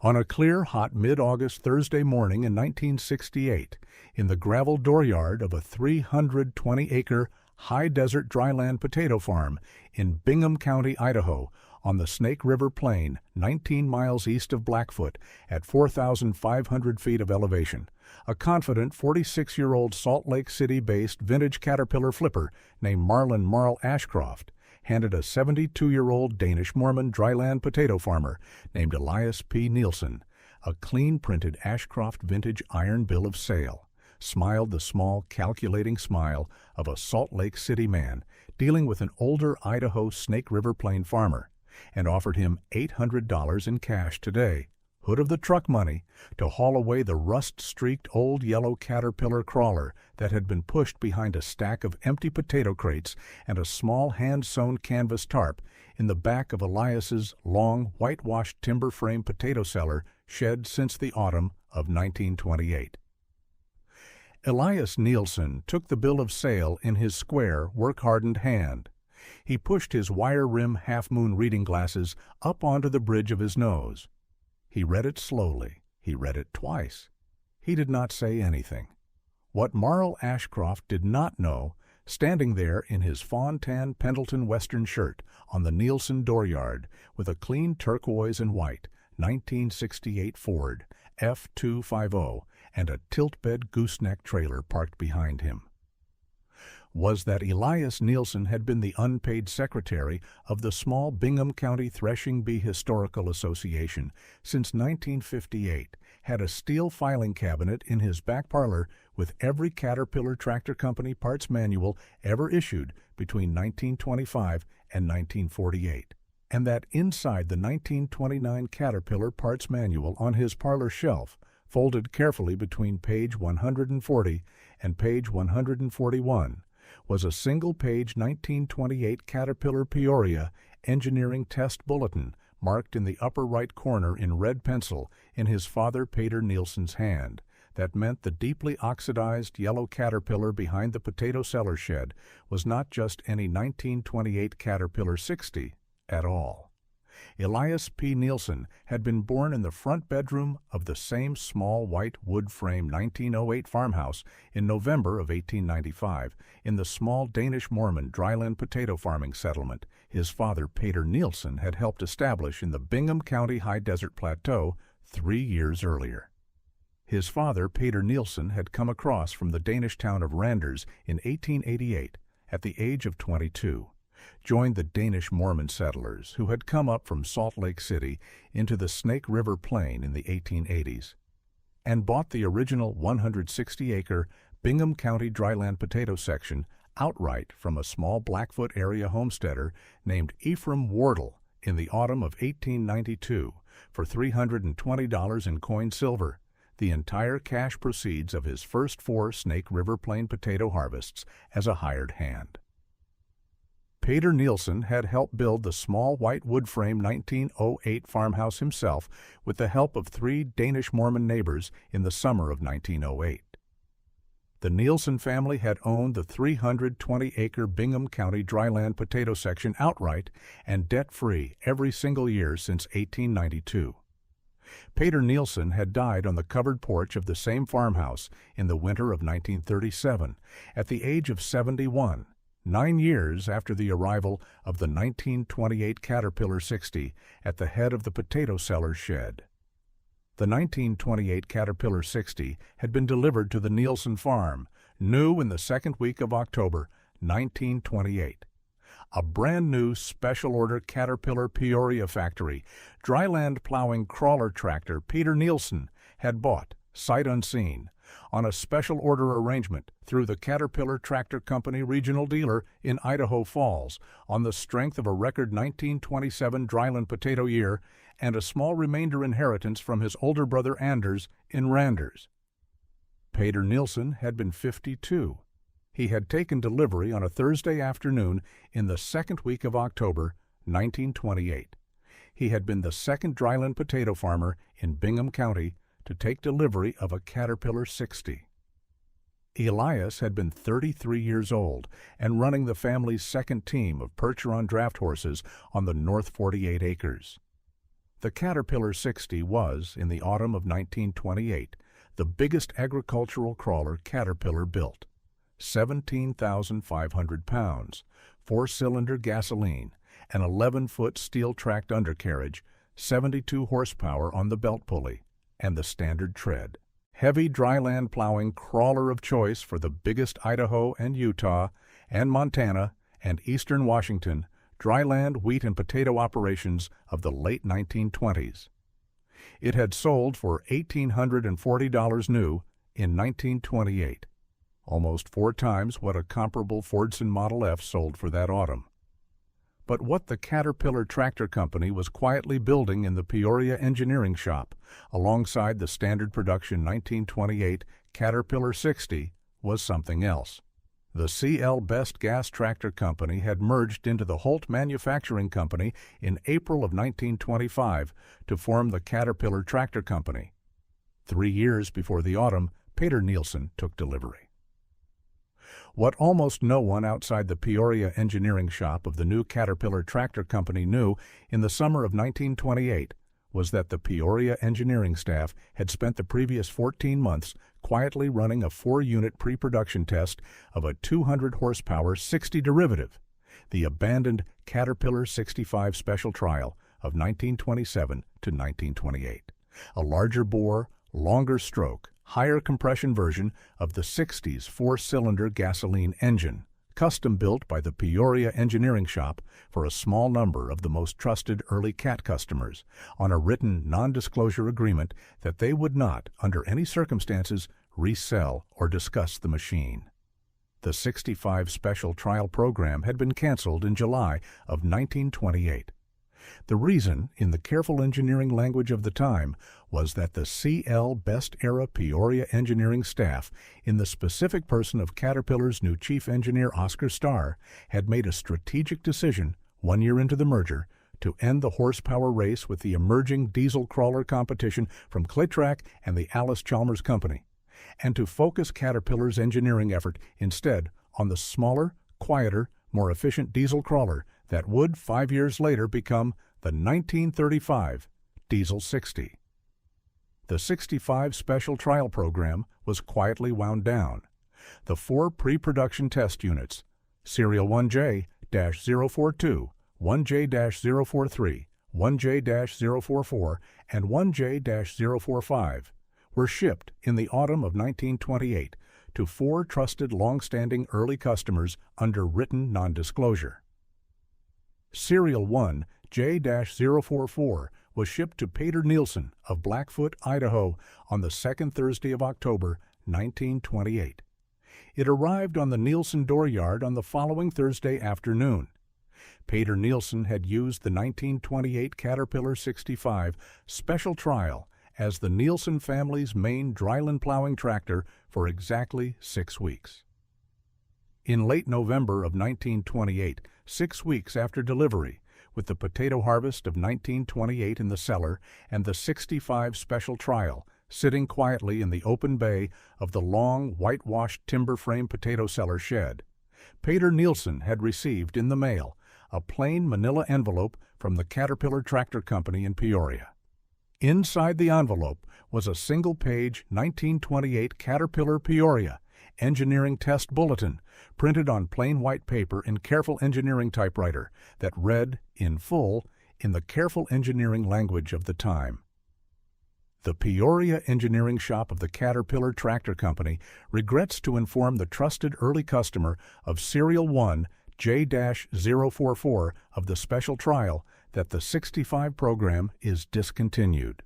On a clear, hot mid-August Thursday morning in 1968, in the gravel dooryard of a 320-acre high-desert dryland potato farm in Bingham County, Idaho, on the Snake River Plain, 19 miles east of Blackfoot, at 4,500 feet of elevation, a confident 46-year-old Salt Lake City-based vintage Caterpillar flipper named Marl Ashcroft handed a 72-year-old Danish-Mormon dryland potato farmer named Elias P. Nielsen a clean-printed Ashcroft Vintage Iron bill of sale, smiled the small, calculating smile of a Salt Lake City man dealing with an older Idaho Snake River Plain farmer, and offered him $800 in cash today, hood of the truck money, to haul away the rust-streaked old yellow Caterpillar crawler that had been pushed behind a stack of empty potato crates and a small hand-sewn canvas tarp in the back of Elias's long, whitewashed timber frame potato cellar shed since the autumn of 1928. Elias Nielsen took the bill of sale in his square, work-hardened hand. He pushed his wire-rim half-moon reading glasses up onto the bridge of his nose. He read it slowly. He read it twice. He did not say anything. What Marl Ashcroft did not know, standing there in his fawn-tan Pendleton Western shirt on the Nielsen dooryard with a clean turquoise and white 1968 Ford F250 and a tilt-bed gooseneck trailer parked behind him, was that Elias Nielsen had been the unpaid secretary of the small Bingham County Threshing Bee Historical Association since 1958, had a steel filing cabinet in his back parlor with every Caterpillar Tractor Company parts manual ever issued between 1925 and 1948, and that inside the 1929 Caterpillar parts manual on his parlor shelf, folded carefully between page 140 and page 141, was a single-page 1928 Caterpillar Peoria Engineering Test Bulletin marked in the upper right corner in red pencil in his father Peder Nielsen's hand. That meant the deeply oxidized yellow Caterpillar behind the potato cellar shed was not just any 1928 Caterpillar 60 at all. Elias P. Nielsen had been born in the front bedroom of the same small white wood frame 1908 farmhouse in November of 1895 in the small Danish-Mormon dryland potato farming settlement his father Peder Nielsen had helped establish in the Bingham County High Desert Plateau 3 years earlier. His father Peder Nielsen had come across from the Danish town of Randers in 1888 at the age of 22. Joined the Danish-Mormon settlers who had come up from Salt Lake City into the Snake River Plain in the 1880s, and bought the original 160-acre Bingham County dryland potato section outright from a small Blackfoot area homesteader named Ephraim Wardle in the autumn of 1892 for $320 in coined silver, the entire cash proceeds of his first 4 Snake River Plain potato harvests as a hired hand. Peder Nielsen had helped build the small white wood frame 1908 farmhouse himself with the help of 3 Danish-Mormon neighbors in the summer of 1908. The Nielsen family had owned the 320-acre Bingham County dryland potato section outright and debt-free every single year since 1892. Peder Nielsen had died on the covered porch of the same farmhouse in the winter of 1937 at the age of 71. 9 years after the arrival of the 1928 Caterpillar 60 at the head of the potato cellar shed. The 1928 Caterpillar 60 had been delivered to the Nielsen farm, new in the second week of October 1928. A brand-new special-order Caterpillar Peoria factory, dryland plowing crawler tractor Peder Nielsen had bought, sight unseen, on a special order arrangement through the Caterpillar Tractor Company regional dealer in Idaho Falls on the strength of a record 1927 dryland potato year and a small remainder inheritance from his older brother Anders in Randers. Peder Nielsen had been 52. He had taken delivery on a Thursday afternoon in the second week of October 1928. He had been the second dryland potato farmer in Bingham County to take delivery of a Caterpillar 60. Elias had been 33 years old and running the family's second team of Percheron draft horses on the North 48 acres. The Caterpillar 60 was, in the autumn of 1928, the biggest agricultural crawler Caterpillar built. 17,500 pounds, four-cylinder gasoline, an 11-foot steel-tracked undercarriage, 72 horsepower on the belt pulley, and the standard tread. Heavy dryland plowing crawler of choice for the biggest Idaho and Utah and Montana and eastern Washington dryland wheat and potato operations of the late 1920s. It had sold for $1,840 new in 1928, almost 4 times what a comparable Fordson Model F sold for that autumn. But what the Caterpillar Tractor Company was quietly building in the Peoria engineering shop, alongside the standard production 1928 Caterpillar 60, was something else. The CL Best Gas Tractor Company had merged into the Holt Manufacturing Company in April of 1925 to form the Caterpillar Tractor Company. 3 years before the autumn, Peder Nielsen took delivery. What almost no one outside the Peoria engineering shop of the new Caterpillar Tractor Company knew in the summer of 1928 was that the Peoria engineering staff had spent the previous 14 months quietly running a 4-unit pre-production test of a 200-horsepower 60 derivative, the abandoned Caterpillar 65 Special Trial of 1927 to 1928, a larger bore, longer stroke, higher compression version of the 60's 4-cylinder gasoline engine, custom-built by the Peoria engineering shop for a small number of the most trusted early CAT customers on a written non-disclosure agreement that they would not, under any circumstances, resell or discuss the machine. The 65 Special Trial program had been canceled in July of 1928. The reason, in the careful engineering language of the time, was that the CL Best Era Peoria engineering staff, in the specific person of Caterpillar's new chief engineer Oscar Starr, had made a strategic decision, 1 year into the merger, to end the horsepower race with the emerging diesel crawler competition from Claytrack and the Alice Chalmers Company, and to focus Caterpillar's engineering effort instead on the smaller, quieter, more efficient diesel crawler that would 5 years later become the 1935 Diesel 60. The 65 Special Trial program was quietly wound down. The 4 pre-production test units, Serial 1J-042, 1J-043, 1J-044, and 1J-045, were shipped in the autumn of 1928 to 4 trusted long-standing early customers under written non-disclosure. Serial 1 J-044 was shipped to Peder Nielsen of Blackfoot, Idaho on the second Thursday of October, 1928. It arrived on the Nielsen dooryard on the following Thursday afternoon. Peder Nielsen had used the 1928 Caterpillar 65 Special Trial as the Nielsen family's main dryland plowing tractor for exactly 6 weeks. In late November of 1928, 6 weeks after delivery, with the potato harvest of 1928 in the cellar and the 65 Special Trial sitting quietly in the open bay of the long, whitewashed timber frame potato cellar shed, Peder Nielsen had received in the mail a plain manila envelope from the Caterpillar Tractor Company in Peoria. Inside the envelope was a single-page 1928 Caterpillar Peoria engineering test bulletin printed on plain white paper in careful engineering typewriter that read, in full, in the careful engineering language of the time. The Peoria engineering shop of the Caterpillar Tractor Company regrets to inform the trusted early customer of Serial 1 J-044 of the Special Trial that the 65 program is discontinued.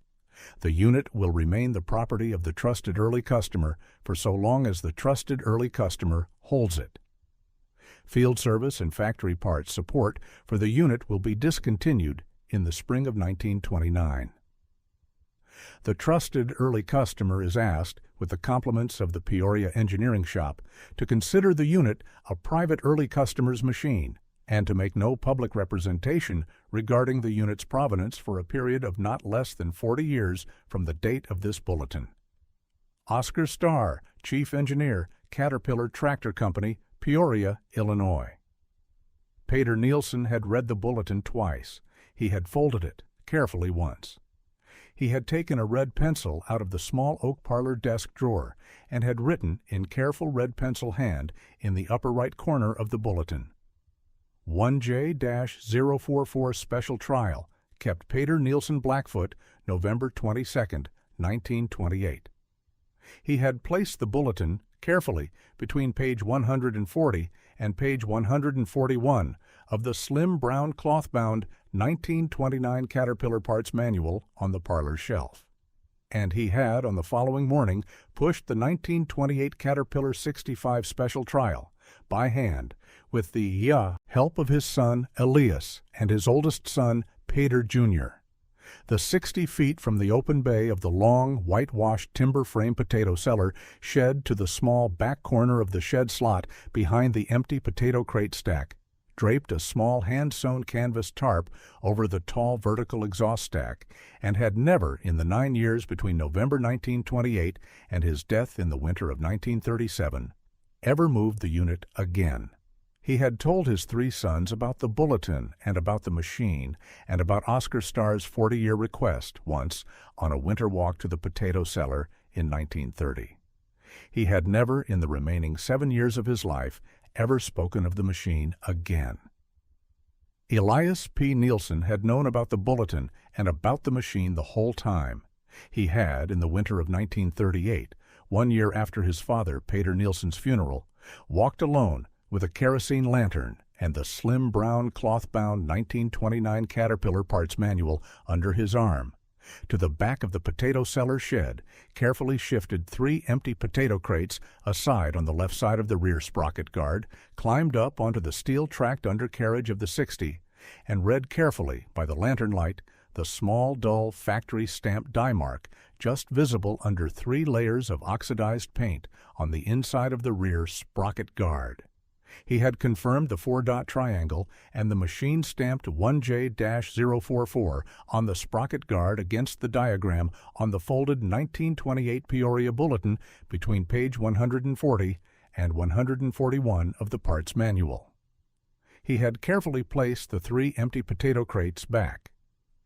The unit will remain the property of the trusted early customer for so long as the trusted early customer holds it. Field service and factory parts support for the unit will be discontinued in the spring of 1929. The trusted early customer is asked, with the compliments of the Peoria engineering shop, to consider the unit a private early customer's machine and to make no public representation regarding the unit's provenance for a period of not less than 40 years from the date of this bulletin. Oscar Starr, Chief Engineer, Caterpillar Tractor Company, Peoria, Illinois. Peder Nielsen had read the bulletin twice. He had folded it, carefully once. He had taken a red pencil out of the small oak parlor desk drawer and had written in careful red pencil hand in the upper right corner of the bulletin, 1J-044 Special Trial, kept Peder Nielsen Blackfoot, November 22, 1928. He had placed the bulletin carefully between page 140 and page 141 of the slim brown cloth-bound 1929 Caterpillar Parts Manual on the parlor shelf. And he had, on the following morning, pushed the 1928 Caterpillar 65 Special Trial, by hand, with the help of his son Elias and his oldest son Peder Jr. The 60 feet from the open bay of the long, whitewashed timber frame potato cellar shed to the small back corner of the shed slot behind the empty potato crate stack, draped a small hand-sewn canvas tarp over the tall vertical exhaust stack, and had never, in the 9 years between November 1928 and his death in the winter of 1937, ever moved the unit again. He had told his 3 sons about the bulletin and about the machine and about Oscar Starr's 40-year request once on a winter walk to the potato cellar in 1930. He had never, in the remaining 7 years of his life, ever spoken of the machine again. Elias P. Nielsen had known about the bulletin and about the machine the whole time. He had, in the winter of 1938, 1 year after his father, Peder Nielsen's funeral, walked alone with a kerosene lantern and the slim brown cloth-bound 1929 Caterpillar Parts Manual under his arm, to the back of the potato cellar shed, carefully shifted 3 empty potato crates aside on the left side of the rear sprocket guard, climbed up onto the steel-tracked undercarriage of the 60, and read carefully, by the lantern light, the small, dull, factory-stamped die mark just visible under 3 layers of oxidized paint on the inside of the rear sprocket guard. He had confirmed the 4-dot triangle and the machine-stamped 1J-044 on the sprocket guard against the diagram on the folded 1928 Peoria Bulletin between page 140 and 141 of the parts manual. He had carefully placed the 3 empty potato crates back.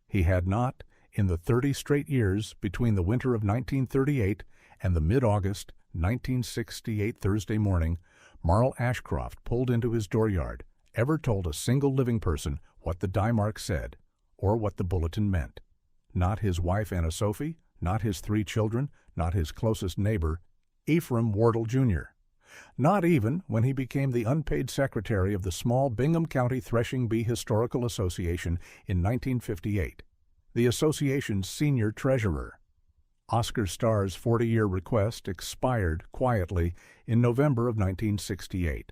He had not, in the 30 straight years between the winter of 1938 and the mid-August 1968 Thursday morning, Marl Ashcroft pulled into his dooryard, ever told a single living person what the die mark said, or what the bulletin meant. Not his wife Anna Sophie, not his 3 children, not his closest neighbor, Ephraim Wardle, Jr. Not even when he became the unpaid secretary of the small Bingham County Threshing Bee Historical Association in 1958, the association's senior treasurer. Oscar Starr's 40-year request expired quietly in November of 1968.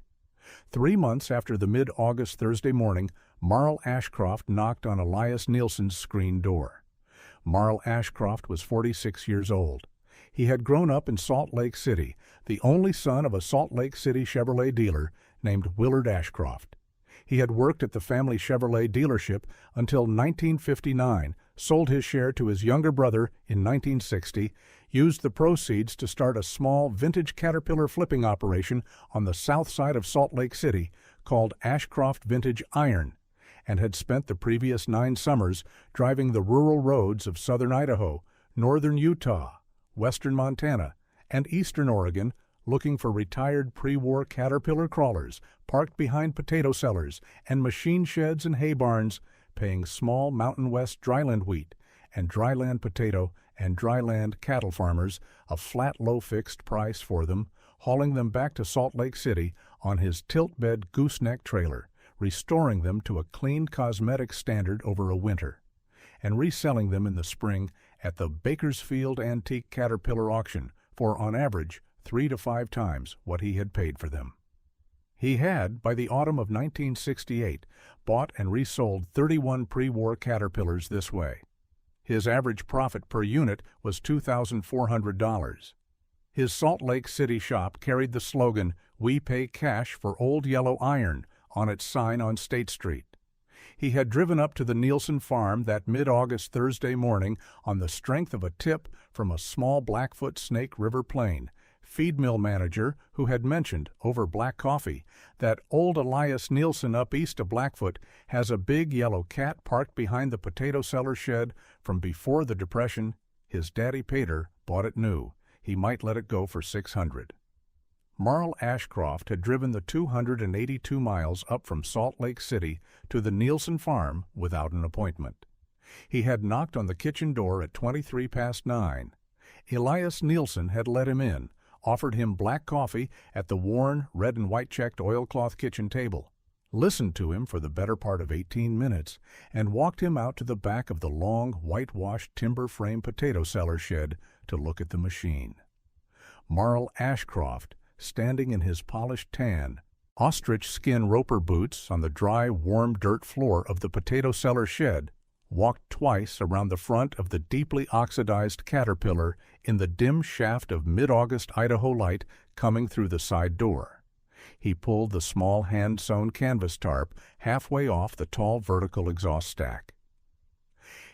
3 months after the mid-August Thursday morning, Marl Ashcroft knocked on Elias Nielsen's screen door. Marl Ashcroft was 46 years old. He had grown up in Salt Lake City, the only son of a Salt Lake City Chevrolet dealer named Willard Ashcroft. He had worked at the family Chevrolet dealership until 1959, sold his share to his younger brother in 1960, used the proceeds to start a small vintage Caterpillar flipping operation on the south side of Salt Lake City called Ashcroft Vintage Iron, and had spent the previous 9 summers driving the rural roads of southern Idaho, northern Utah, western Montana, and eastern Oregon, looking for retired pre-war Caterpillar crawlers parked behind potato cellars and machine sheds and hay barns, paying small Mountain West dryland wheat and dryland-potato and dryland cattle farmers a flat low-fixed price for them, hauling them back to Salt Lake City on his tilt-bed gooseneck trailer, restoring them to a clean cosmetic standard over a winter, and reselling them in the spring at the Bakersfield Antique Caterpillar Auction for, on average, 3 to 5 times what he had paid for them. He had, by the autumn of 1968, bought and resold 31 pre-war Caterpillars this way. His average profit per unit was $2,400. His Salt Lake City shop carried the slogan, "We pay cash for old yellow iron," on its sign on State Street. He had driven up to the Nielsen farm that mid-August Thursday morning on the strength of a tip from a small Blackfoot Snake River plain, feed mill manager, who had mentioned, over black coffee, that old Elias Nielsen up east of Blackfoot has a big yellow cat parked behind the potato cellar shed from before the Depression. His daddy Peder bought it new. He might let it go for $600. Marl Ashcroft had driven the 282 miles up from Salt Lake City to the Nielsen farm without an appointment. He had knocked on the kitchen door at 23 past 9. Elias Nielsen had let him in, offered him black coffee at the worn, red and white checked oilcloth kitchen table, listened to him for the better part of 18 minutes, and walked him out to the back of the long, whitewashed timber frame potato cellar shed to look at the machine. Marl Ashcroft, standing in his polished tan, ostrich skin roper boots on the dry, warm dirt floor of the potato cellar shed, walked twice around the front of the deeply oxidized caterpillar in the dim shaft of mid-August Idaho light coming through the side door. He pulled the small hand-sewn canvas tarp halfway off the tall vertical exhaust stack.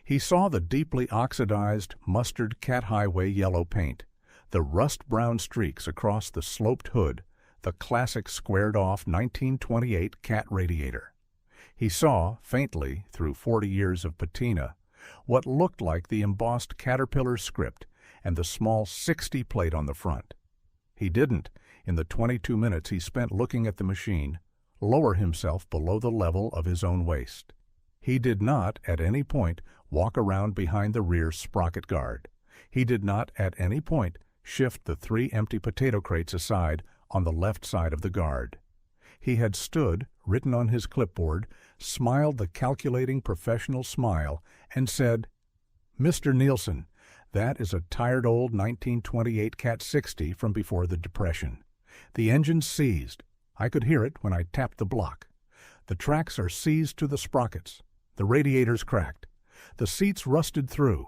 He saw the deeply oxidized, mustard cat-highway yellow paint, the rust-brown streaks across the sloped hood, the classic squared-off 1928 cat radiator. He saw, faintly, through 40 years of patina, what looked like the embossed Caterpillar script and the small 60 plate on the front. He didn't, in the 22 minutes he spent looking at the machine, lower himself below the level of his own waist. He did not, at any point, walk around behind the rear sprocket guard. He did not, at any point, shift the 3 empty potato crates aside on the left side of the guard. He had stood, written on his clipboard, smiled the calculating professional smile, and said, "Mr. Nielsen, that is a tired old 1928 Cat 60 from before the Depression. The engine's seized. I could hear it when I tapped the block. The tracks are seized to the sprockets. The radiator's cracked. The seats rusted through.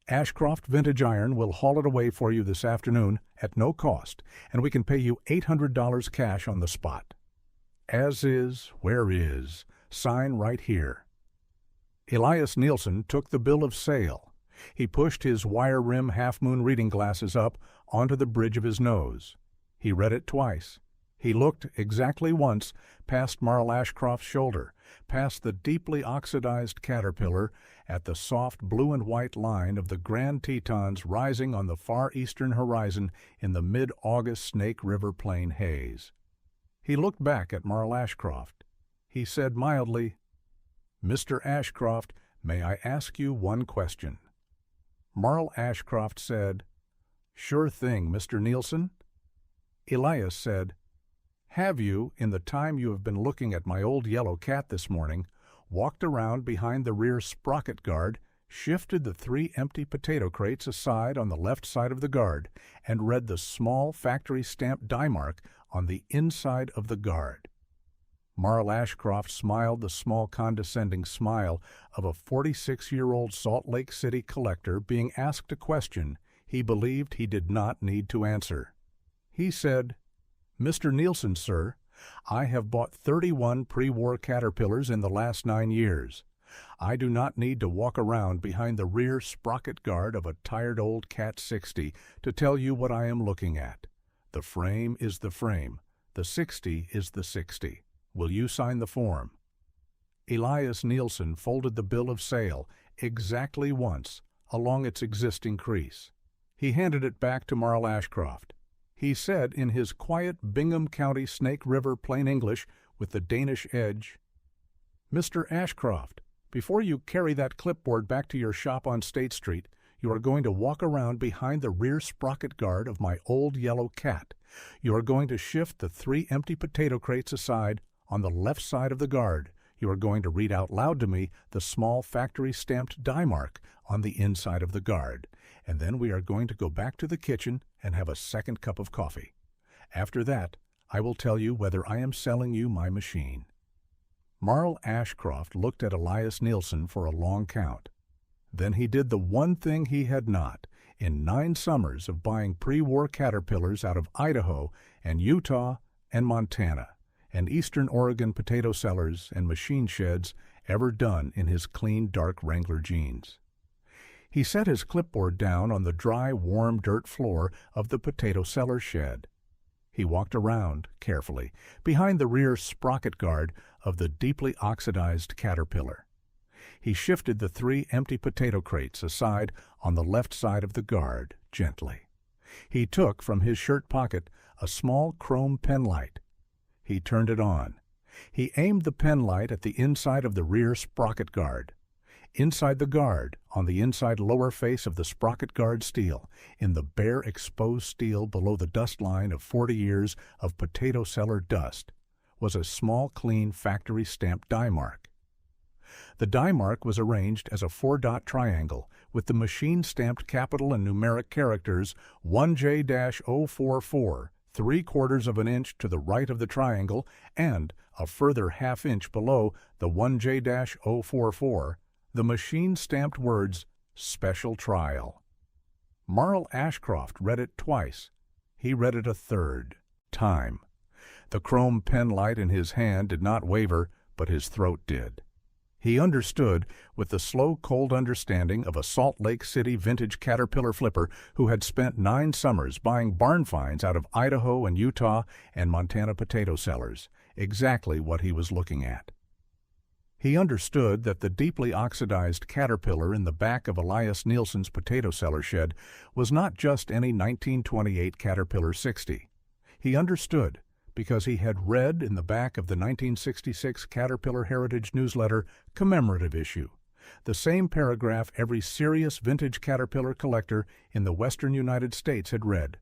Ashcroft Vintage Iron will haul it away for you this afternoon at no cost, and we can pay you $800 cash on the spot. As is, where is, sign right here." Elias Nielsen took the bill of sale. He pushed his wire-rim half-moon reading glasses up onto the bridge of his nose. He read it twice. He looked exactly once past Marl Ashcroft's shoulder, past the deeply oxidized caterpillar, at the soft blue and white line of the Grand Tetons rising on the far eastern horizon in the mid-August Snake River Plain haze. He looked back at Marl Ashcroft. He said mildly, "Mr. Ashcroft, may I ask you one question?" Marl Ashcroft said, "Sure thing, Mr. Nielsen." Elias said, "Have you, in the time you have been looking at my old yellow cat this morning, walked around behind the rear sprocket guard, shifted the 3 empty potato crates aside on the left side of the guard, and read the small factory-stamped die mark on the inside of the guard?" Marl Ashcroft smiled the small condescending smile of a 46-year-old Salt Lake City collector being asked a question he believed he did not need to answer. He said, "Mr. Nielsen, sir, I have bought 31 pre-war Caterpillars in the last 9 years. I do not need to walk around behind the rear sprocket guard of a tired old Cat 60 to tell you what I am looking at. The frame is the frame. The 60 is the 60. Will you sign the form?" Elias Nielsen folded the bill of sale exactly once along its existing crease. He handed it back to Marl Ashcroft. He said in his quiet Bingham County Snake River plain English with the Danish edge, "Mr. Ashcroft, before you carry that clipboard back to your shop on State Street, you are going to walk around behind the rear sprocket guard of my old yellow cat. You are going to shift the 3 empty potato crates aside on the left side of the guard. You are going to read out loud to me the small factory-stamped die mark on the inside of the guard, and then we are going to go back to the kitchen and have a second cup of coffee. After that, I will tell you whether I am selling you my machine." Marl Ashcroft looked at Elias Nielsen for a long count. Then he did the one thing he had not, in 9 summers of buying pre-war Caterpillars out of Idaho and Utah and Montana, and eastern Oregon potato cellars and machine sheds, ever done in his clean dark Wrangler jeans. He set his clipboard down on the dry, warm dirt floor of the potato cellar shed. He walked around, carefully, behind the rear sprocket guard of the deeply oxidized Caterpillar. He shifted the 3 empty potato crates aside on the left side of the guard, gently. He took from his shirt pocket a small chrome penlight. He turned it on. He aimed the penlight at the inside of the rear sprocket guard. Inside the guard, on the inside lower face of the sprocket guard steel, in the bare exposed steel below the dust line of 40 years of potato cellar dust, was a small, clean, factory-stamped die mark. The die mark was arranged as a 4-dot triangle with the machine-stamped capital and numeric characters 1J-044, 3/4 of an inch to the right of the triangle, and a further ½ inch below the 1J-044, the machine-stamped words, Special Trial. Marl Ashcroft read it twice. He read it a third time. The chrome penlight in his hand did not waver, but his throat did. He understood with the slow, cold understanding of a Salt Lake City vintage Caterpillar flipper who had spent 9 summers buying barn finds out of Idaho and Utah and Montana potato cellars, exactly what he was looking at. He understood that the deeply oxidized Caterpillar in the back of Elias Nielsen's potato cellar shed was not just any 1928 Caterpillar 60. He understood because he had read in the back of the 1966 Caterpillar Heritage Newsletter commemorative issue, the same paragraph every serious vintage Caterpillar collector in the western United States had read,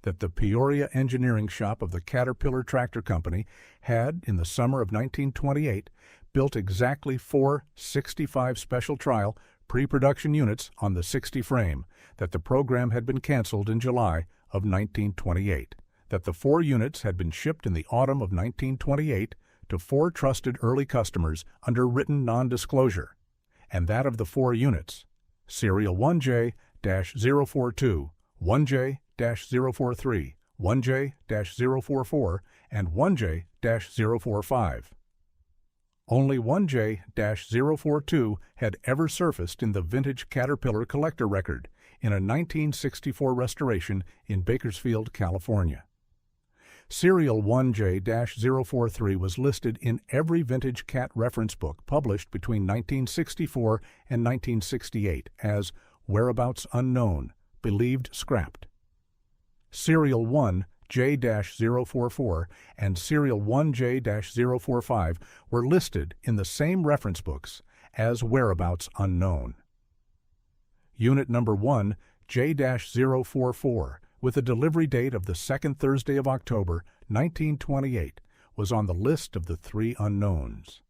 that the Peoria engineering shop of the Caterpillar Tractor Company had, in the summer of 1928, built exactly 4 65 special trial pre-production units on the 60 frame, that the program had been canceled in July of 1928, that the 4 units had been shipped in the autumn of 1928 to 4 trusted early customers under written non-disclosure, and that of the 4 units, serial 1J-042, 1J-043, 1J-044, and 1J-045. Only 1J-042 had ever surfaced in the vintage Caterpillar collector record in a 1964 restoration in Bakersfield, California. Serial 1J-043 was listed in every vintage cat reference book published between 1964 and 1968 as whereabouts unknown, believed scrapped. Serial 1J-044 and serial 1J-045 were listed in the same reference books as whereabouts unknown. Unit number 1, J-044, with a delivery date of the 2nd Thursday of October, 1928, was on the list of the 3 unknowns.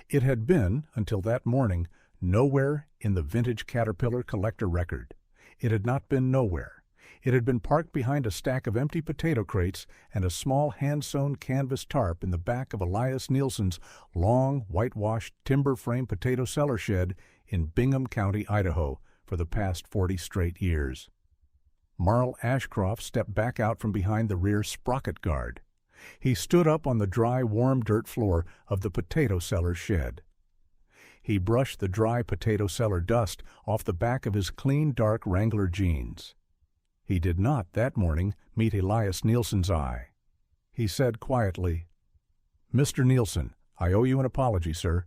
It had been, until that morning, nowhere in the vintage Caterpillar collector record. It had not been nowhere. It had been parked behind a stack of empty potato crates and a small hand-sewn canvas tarp in the back of Elias Nielsen's long, whitewashed timber frame potato cellar shed in Bingham County, Idaho, for the past 40 straight years. Marl Ashcroft stepped back out from behind the rear sprocket guard. He stood up on the dry, warm dirt floor of the potato cellar shed. He brushed the dry potato cellar dust off the back of his clean, dark Wrangler jeans. He did not, that morning, meet Elias Nielsen's eye. He said quietly, "Mr. Nielsen, I owe you an apology, sir.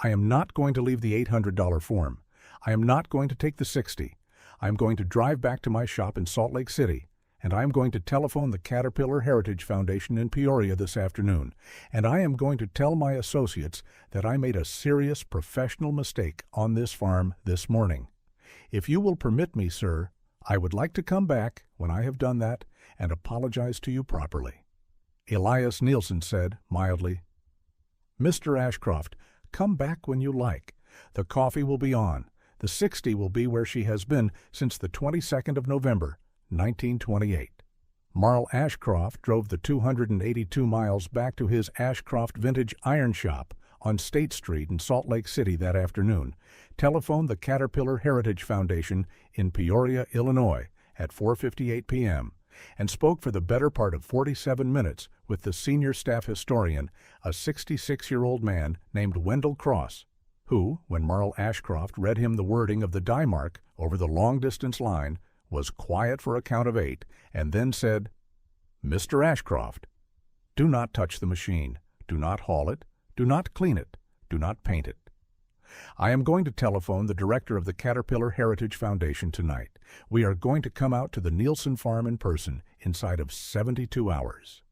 I am not going to leave the $800 form. I am not going to take the $60. I am going to drive back to my shop in Salt Lake City, and I am going to telephone the Caterpillar Heritage Foundation in Peoria this afternoon, and I am going to tell my associates that I made a serious professional mistake on this farm this morning. If you will permit me, sir, I would like to come back, when I have done that, and apologize to you properly." Elias Nielsen said, mildly, "Mr. Ashcroft, come back when you like. The coffee will be on. The 60 will be where she has been since the 22nd of November, 1928. Marl Ashcroft drove the 282 miles back to his Ashcroft Vintage Iron shop on State Street in Salt Lake City that afternoon, telephoned the Caterpillar Heritage Foundation in Peoria, Illinois, at 4:58 p.m., and spoke for the better part of 47 minutes with the senior staff historian, a 66-year-old man named Wendell Cross, who, when Marl Ashcroft read him the wording of the die mark over the long-distance line, was quiet for a count of 8, and then said, "Mr. Ashcroft, do not touch the machine. Do not haul it. Do not clean it. Do not paint it. I am going to telephone the director of the Caterpillar Heritage Foundation tonight. We are going to come out to the Nielsen farm in person inside of 72 hours."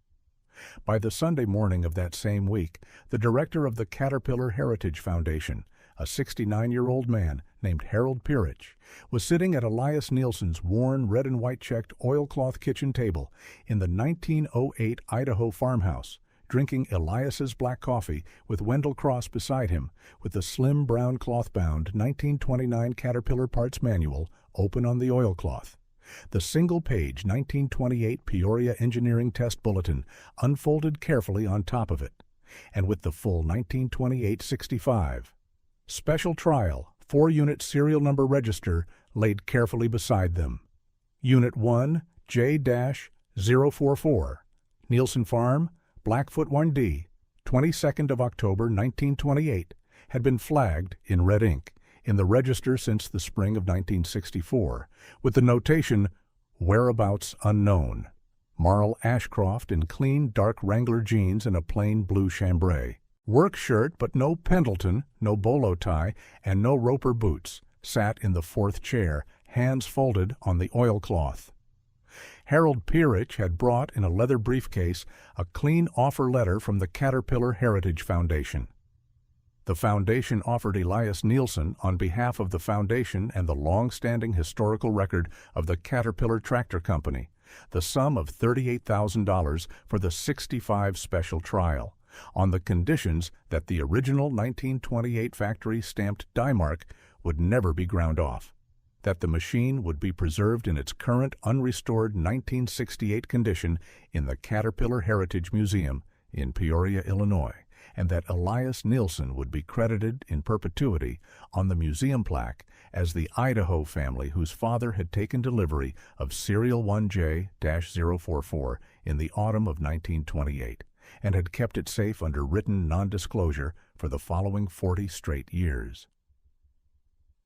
By the Sunday morning of that same week, the director of the Caterpillar Heritage Foundation, a 69-year-old man named Harold Peerich, was sitting at Elias Nielsen's worn red and white checked oilcloth kitchen table in the 1908 Idaho farmhouse, drinking Elias's black coffee with Wendell Cross beside him, with the slim brown cloth-bound 1929 Caterpillar Parts Manual open on the oilcloth, the single-page 1928 Peoria Engineering Test Bulletin unfolded carefully on top of it, and with the full 1928-65 Special Trial 4-unit serial number register laid carefully beside them. Unit 1 J-044, Nielsen Farm, Blackfoot 1D, 22nd of October 1928, had been flagged in red ink in the register since the spring of 1964, with the notation, "Whereabouts unknown. Marl Ashcroft in clean dark Wrangler jeans and a plain blue chambray. Work shirt but no Pendleton, no bolo tie, and no Roper boots, sat in the 4th chair, hands folded on the oilcloth." Harold Peerich had brought in a leather briefcase a clean offer letter from the Caterpillar Heritage Foundation. The foundation offered Elias Nielsen, on behalf of the foundation and the long-standing historical record of the Caterpillar Tractor Company, the sum of $38,000 for the 65 special trial, on the conditions that the original 1928 factory-stamped die mark would never be ground off, that the machine would be preserved in its current unrestored 1968 condition in the Caterpillar Heritage Museum in Peoria, Illinois, and that Elias Nielsen would be credited in perpetuity on the museum plaque as the Idaho family whose father had taken delivery of Serial 1J-044 in the autumn of 1928, and had kept it safe under written non-disclosure for the following 40 straight years.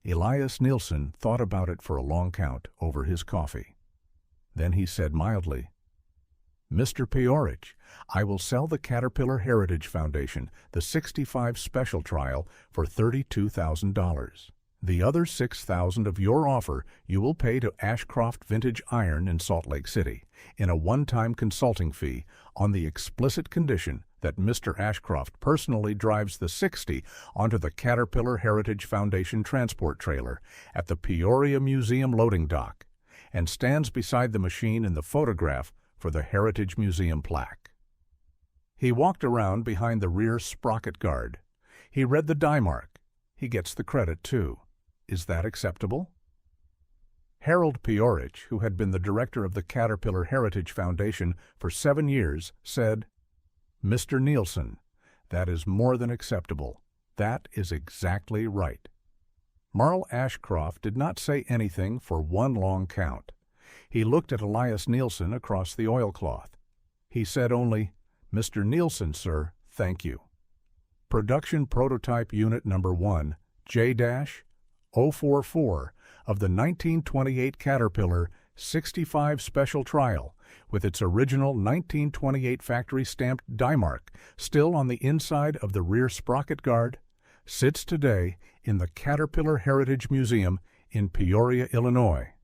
Elias Nielsen thought about it for a long count over his coffee. Then he said mildly, "Mr. Peorich, I will sell the Caterpillar Heritage Foundation the 65 special trial for $32,000. The other $6,000 of your offer you will pay to Ashcroft Vintage Iron in Salt Lake City in a one-time consulting fee on the explicit condition that Mr. Ashcroft personally drives the 60 onto the Caterpillar Heritage Foundation transport trailer at the Peoria Museum loading dock and stands beside the machine in the photograph for the Heritage Museum plaque." He walked around behind the rear sprocket guard. He read the die mark. He gets the credit, too. Is that acceptable? Harold Peorich, who had been the director of the Caterpillar Heritage Foundation for 7 years, said, "Mr. Nielsen, that is more than acceptable. That is exactly right." Marl Ashcroft did not say anything for one long count. He looked at Elias Nielsen across the oilcloth. He said only, "Mr. Nielsen, sir, thank you. Production Prototype Unit Number 1, J-044 of the 1928 Caterpillar 65 Special Trial, with its original 1928 factory-stamped die mark still on the inside of the rear sprocket guard, sits today in the Caterpillar Heritage Museum in Peoria, Illinois.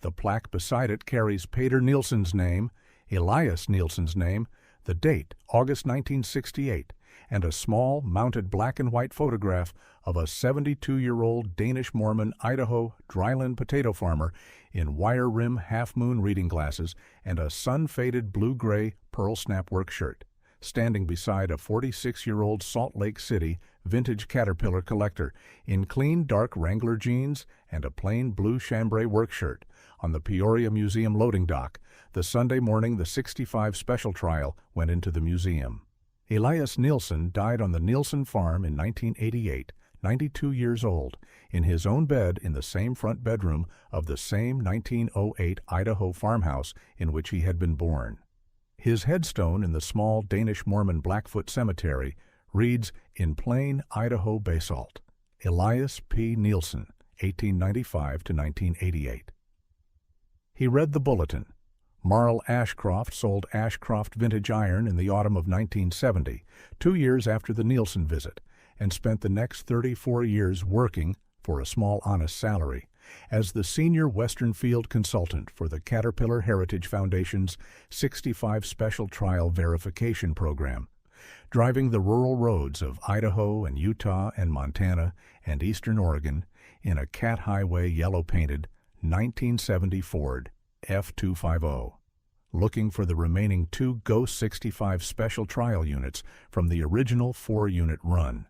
The plaque beside it carries Peder Nielsen's name, Elias Nielsen's name, the date, August 1968, and a small, mounted black-and-white photograph of a 72-year-old Danish-Mormon Idaho dryland-potato farmer in wire-rim half-moon reading glasses and a sun-faded blue-gray pearl-snap work shirt, standing beside a 46-year-old Salt Lake City vintage Caterpillar collector in clean dark Wrangler jeans and a plain blue chambray work shirt on the Peoria Museum loading dock the Sunday morning the 65 special trial went into the museum. Elias Nielsen died on the Nielsen farm in 1988, 92 years old, in his own bed in the same front bedroom of the same 1908 Idaho farmhouse in which he had been born. His headstone in the small Danish-Mormon Blackfoot cemetery reads in plain Idaho basalt, Elias P. Nielsen, 1895 to 1988. He read the bulletin. Marl Ashcroft sold Ashcroft Vintage Iron in the autumn of 1970, 2 years after the Nielsen visit, and spent the next 34 years working, for a small honest salary, as the senior Western Field consultant for the Caterpillar Heritage Foundation's 65 Special Trial Verification Program, driving the rural roads of Idaho and Utah and Montana and eastern Oregon in a Cat Highway yellow-painted 1970 Ford F250, looking for the remaining 2 Ghost 65 Special Trial units from the original 4-unit run.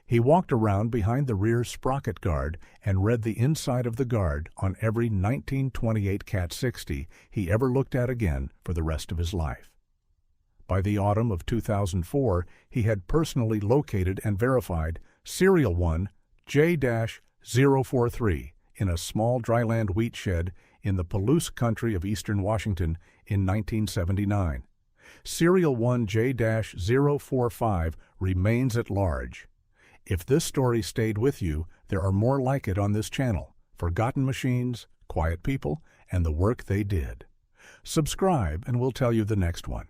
He walked around behind the rear sprocket guard and read the inside of the guard on every 1928 Cat 60 he ever looked at again for the rest of his life. By the autumn of 2004, he had personally located and verified Serial 1 J-043 in a small dryland wheat shed in the Palouse country of eastern Washington in 1979. Serial 1 J-045 remains at large. If this story stayed with you, there are more like it on this channel: Forgotten Machines, Quiet People, and the Work They Did. Subscribe and we'll tell you the next one.